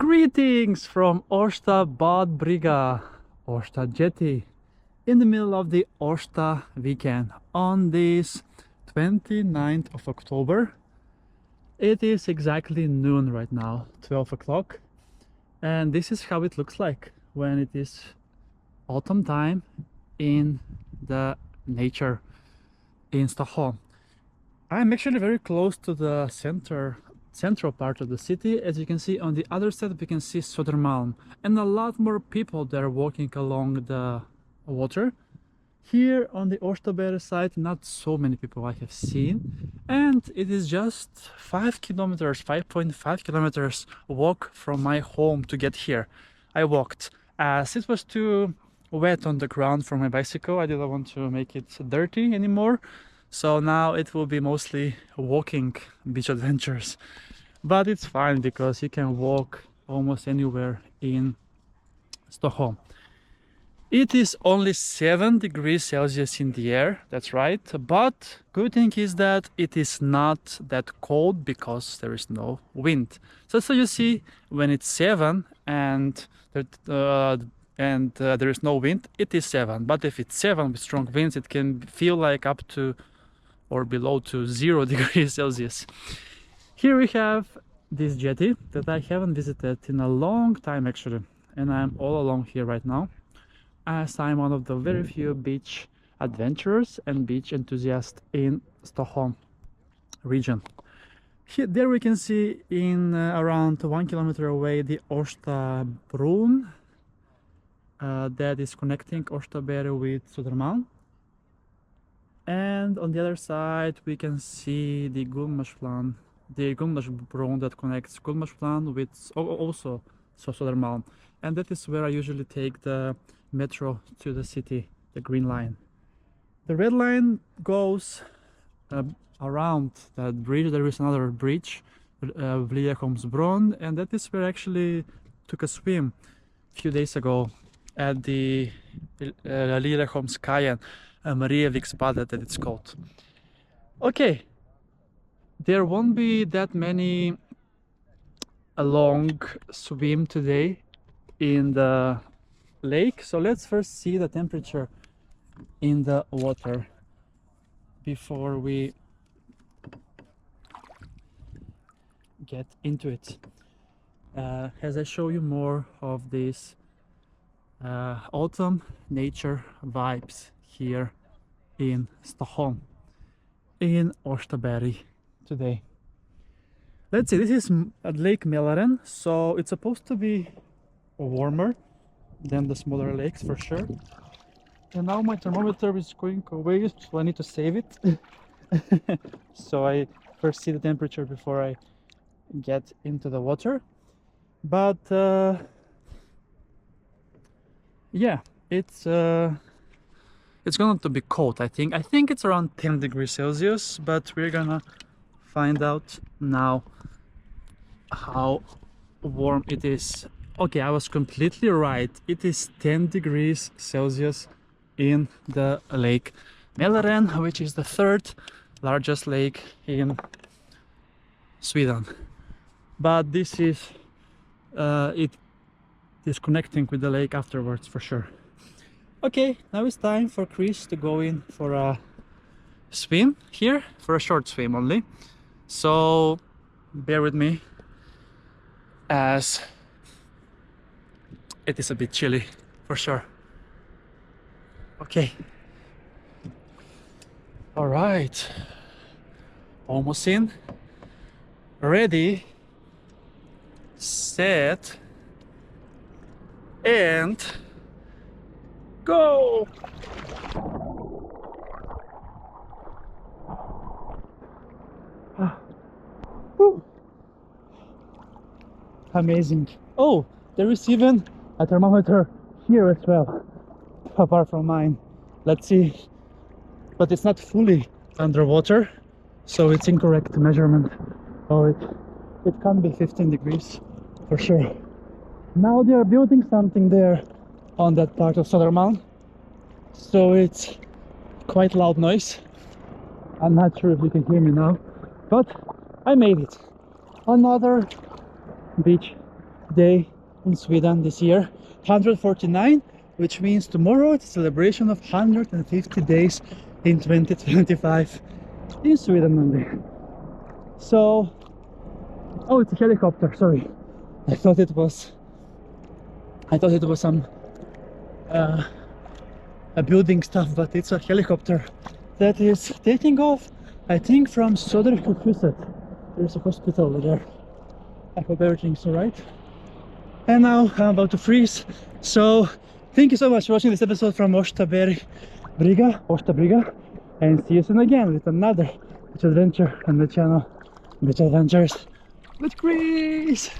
Greetings from Årsta Bad Brygga, Årsta jetty, in the middle of the Årsta weekend on this 29th of October. It is exactly noon right now, 12 o'clock, and this is how it looks like when it is autumn time in the nature in Stockholm. I'm actually very close to the central part of the city. As you can see, on the other side we can see Södermalm, and a lot more people that are walking along the water. Here on the Årsta side, not so many people I have seen, and it is just 5.5 kilometers walk from my home to get here. I walked as it was too wet on the ground for my bicycle. I didn't want to make it dirty anymore. So now it will be mostly walking beach adventures, but it's fine because you can walk almost anywhere in Stockholm. It is only 7 degrees Celsius in the air, that's right, but good thing is that it is not that cold because there is no wind. So you see, when it's 7 and there is no wind, it is 7, but if it's 7 with strong winds, it can feel like up to or below to 0 degrees Celsius. Here we have this jetty that I haven't visited in a long time actually, and I'm all alone here right now, as I'm one of the very few beach adventurers and beach enthusiasts in Stockholm region. There we can see in around 1 kilometer away the Årsta bron that is connecting Årsta with Södermalm. And on the other side we can see the Gullmarsplan, the bron that connects Gullmarsplan with also Södermalm, and that is where I usually take the metro to the city, the green line. The red line goes around that bridge. There is another bridge, bron, and that is where I actually took a swim a few days ago at the Liljeholmskajen, Marieviksbadet that it's called. Okay, there won't be that many a long swim today in the lake, so let's first see the temperature in the water before we get into it. As I show you more of these autumn nature vibes here in Stockholm, in Årsta today. Let's see, this is at Lake Mälaren, so it's supposed to be warmer than the smaller lakes for sure. And now my thermometer is going away, so I need to save it. So I first see the temperature before I get into the water. But yeah, it's going to be cold. I think it's around 10 degrees Celsius, but we're gonna find out now how warm it is. Okay, I was completely right. It is 10 degrees Celsius in the lake Mälaren, which is the 3rd largest lake in Sweden. But this is it is connecting with the lake afterwards for sure. Okay, now it's time for Kris to go in for a swim here, for a short swim only. So bear with me as it is a bit chilly for sure. Okay. All right. Almost in. Ready, set, and go! Amazing. Oh, there is even a thermometer here as well, apart from mine. Let's see. But it's not fully underwater, so it's incorrect measurement. Oh, it can't be 15 degrees for sure. Now they are building something there on that part of Södermalm, so it's quite loud noise. I'm not sure if you can hear me now, but I made it. Another beach day in Sweden this year. 149, which means tomorrow it's a celebration of 150 days in 2025 in Sweden only. So, oh, it's a helicopter, sorry. I thought it was some a building stuff, but it's a helicopter that is taking off, I think, from Södermalm. There's a hospital over there. I hope everything's alright. And now I'm about to freeze. So thank you so much for watching this episode from Årsta Brygga, and see you soon again with another beach adventure on the channel, Beach Adventures with Kris.